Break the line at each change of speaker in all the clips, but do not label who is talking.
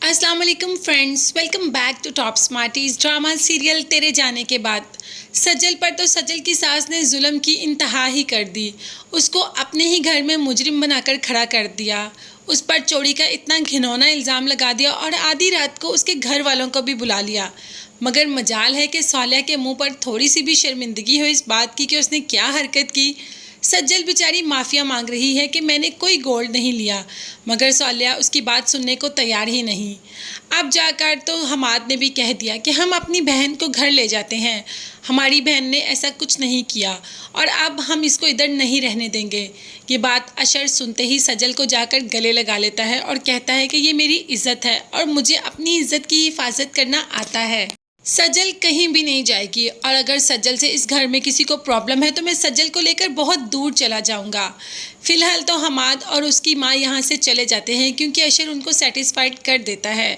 अस्सलाम वालेकुम friends, welcome back to Top Smarties. Drama serial तेरे जाने के बाद सज्जल पर तो सज्जल की सास ने जुल्म की इंतहा ही कर दी। उसको अपने ही घर में मुजरिम बनाकर खड़ा कर दिया, उस पर चोरी का इतना घिनौना इल्ज़ाम लगा दिया और आधी रात को उसके घर वालों को भी बुला लिया। मगर मजाल है कि सालिया के मुंह पर थोड़ी सी भी शर्मिंदगी हो इस बात की कि उसने क्या हरकत की। सज्जल बेचारी माफ़िया मांग रही है कि मैंने कोई गोल्ड नहीं लिया, मगर सालिया उसकी बात सुनने को तैयार ही नहीं। अब जाकर तो हमाद ने भी कह दिया कि हम अपनी बहन को घर ले जाते हैं, हमारी बहन ने ऐसा कुछ नहीं किया और अब हम इसको इधर नहीं रहने देंगे। ये बात अशर सुनते ही सज्जल को जाकर गले लगा लेता है और कहता है कि ये मेरी इज़्ज़त है और मुझे अपनी इज़्ज़त की हिफाजत करना आता है। सज्जल कहीं भी नहीं जाएगी और अगर सज्जल से इस घर में किसी को प्रॉब्लम है तो मैं सज्जल को लेकर बहुत दूर चला जाऊंगा। फ़िलहाल तो हमाद और उसकी माँ यहाँ से चले जाते हैं क्योंकि अशर उनको सेटिस्फाइड कर देता है।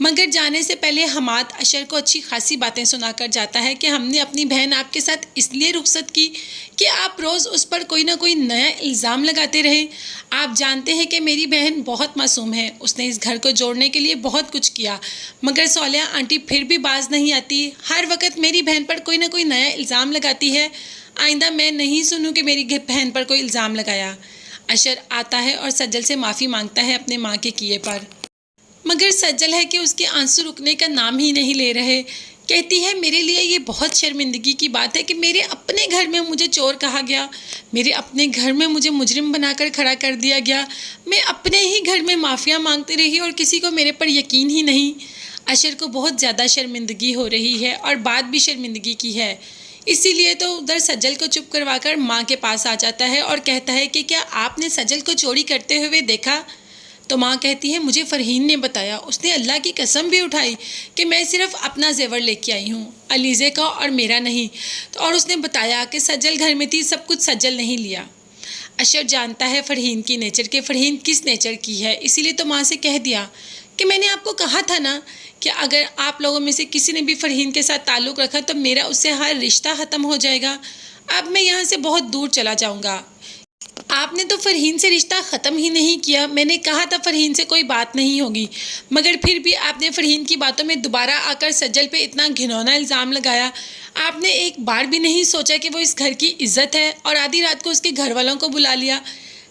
मगर जाने से पहले हमाद अशर को अच्छी खासी बातें सुनाकर जाता है कि हमने अपनी बहन आपके साथ इसलिए रुखसत की कि आप रोज़ उस पर कोई ना कोई नया इल्ज़ाम लगाते रहे। आप जानते हैं कि मेरी बहन बहुत मासूम है, उसने इस घर को जोड़ने के लिए बहुत कुछ किया, मगर सालिया आंटी फिर भी बाज नहीं आती। हर वक्त मेरी बहन पर कोई ना कोई नया इल्ज़ाम लगाती है। आइंदा मैं नहीं सुनूं कि मेरी बहन पर कोई इल्ज़ाम लगाया। अशर आता है और सज्जल से माफ़ी मांगता है अपने माँ के किए पर, मगर सज्जल है कि उसके आंसू रुकने का नाम ही नहीं ले रहे। कहती है मेरे लिए ये बहुत शर्मिंदगी की बात है कि मेरे अपने घर में मुझे चोर कहा गया, मेरे अपने घर में मुझे मुजरिम बनाकर खड़ा कर दिया गया, मैं अपने ही घर में माफ़िया मांगती रही और किसी को मेरे पर यकीन ही नहीं। अशर को बहुत ज़्यादा शर्मिंदगी हो रही है और बात भी शर्मिंदगी की है, इसीलिए तो उधर सज्जल को चुप करवाकर माँ के पास आ जाता है और कहता है कि क्या आपने सज्जल को चोरी करते हुए देखा? तो माँ कहती है मुझे फ़रहीन ने बताया, उसने अल्लाह की कसम भी उठाई कि मैं सिर्फ अपना जेवर लेके आई हूँ, अलीज़े का और मेरा नहीं। तो और उसने बताया कि सज्जल घर में थी, सब कुछ सज्जल नहीं लिया। अशर जानता है फ़रहीन की नेचर के, फ़रहीन किस नेचर की है, इसीलिए तो माँ से कह दिया कि मैंने आपको कहा था ना कि अगर आप लोगों में से किसी ने भी फ़रहीन के साथ ताल्लुक़ रखा तो मेरा उससे हर रिश्ता ख़त्म हो जाएगा। अब मैं यहाँ से बहुत दूर चला जाऊँगा। आपने तो फ़रहीन से रिश्ता ख़त्म ही नहीं किया, मैंने कहा था फ़रहीन से कोई बात नहीं होगी, मगर फिर भी आपने फ़रहीन की बातों में दोबारा आकर सज्जल पे इतना घिनौना इल्ज़ाम लगाया। आपने एक बार भी नहीं सोचा कि वो इस घर की इज़्ज़त है और आधी रात को उसके घर वालों को बुला लिया।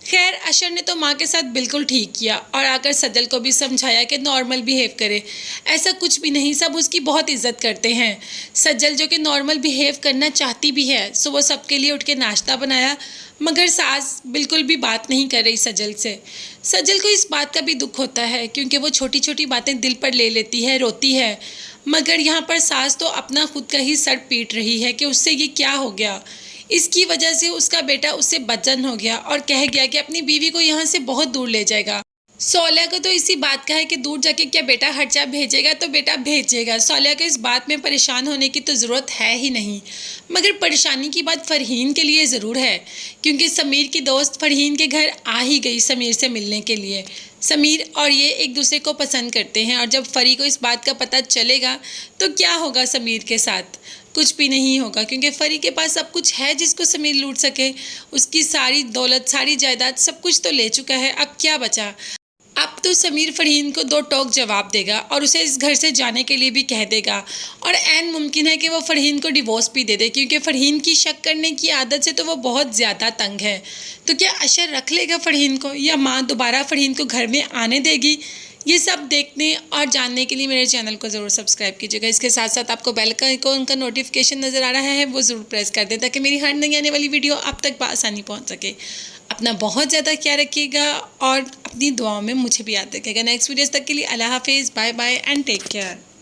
खैर अशर ने तो माँ के साथ बिल्कुल ठीक किया और आकर सज्जल को भी समझाया कि नॉर्मल बिहेव करे। ऐसा कुछ भी नहीं, सब उसकी बहुत इज्जत करते हैं। सज्जल जो कि नॉर्मल बिहेव करना चाहती भी है, सो वो सबके लिए उठ के नाश्ता बनाया, मगर सास बिल्कुल भी बात नहीं कर रही सज्जल से। सज्जल को इस बात का भी दुख होता है क्योंकि वो छोटी छोटी बातें दिल पर ले लेती है, रोती है, मगर यहाँ पर सास तो अपना खुद का ही सर पीट रही है कि उससे ये क्या हो गया। इसकी वजह से उसका बेटा उससे बदजन हो गया और कह गया कि अपनी बीवी को यहाँ से बहुत दूर ले जाएगा। सालिया को तो इसी बात का है कि दूर जाके क्या बेटा हर्चा भेजेगा, तो बेटा भेजेगा। सालिया को इस बात में परेशान होने की तो ज़रूरत है ही नहीं, मगर परेशानी की बात फ़रहीन के लिए ज़रूर है क्योंकि समीर की दोस्त फ़रहीन के घर आ ही गई समीर से मिलने के लिए। समीर और ये एक दूसरे को पसंद करते हैं और जब फ़री को इस बात का पता चलेगा तो क्या होगा समीर के साथ? कुछ भी नहीं होगा क्योंकि फ़री के पास सब कुछ है जिसको समीर लूट सके। उसकी सारी दौलत, सारी जायदाद, सब कुछ तो ले चुका है, अब क्या बचा? अब तो समीर फ़रहीन को दो टोक जवाब देगा और उसे इस घर से जाने के लिए भी कह देगा और ऐन मुमकिन है कि वो फ़रहीन को डिवोर्स भी दे दे क्योंकि फ़रहीन की शक करने की आदत से तो वो बहुत ज़्यादा तंग है। तो क्या अशर रख लेगा फ़रहीन को या माँ दोबारा फ़रहीन को घर में आने देगी? ये सब देखने और जानने के लिए मेरे चैनल को ज़रूर सब्सक्राइब कीजिएगा। इसके साथ साथ आपको बेल का आइकॉन का नोटिफिकेशन नज़र आ रहा है, वो ज़रूर प्रेस कर दें ताकि मेरी हर नई आने वाली वीडियो आप तक बआसानी पहुंच सके। अपना बहुत ज़्यादा ख्याल रखिएगा और अपनी दुआओं में मुझे भी याद रखिएगा। नेक्स्ट वीडियोज़ तक के लिए अल्लाह हाफिज़, bye bye and take care.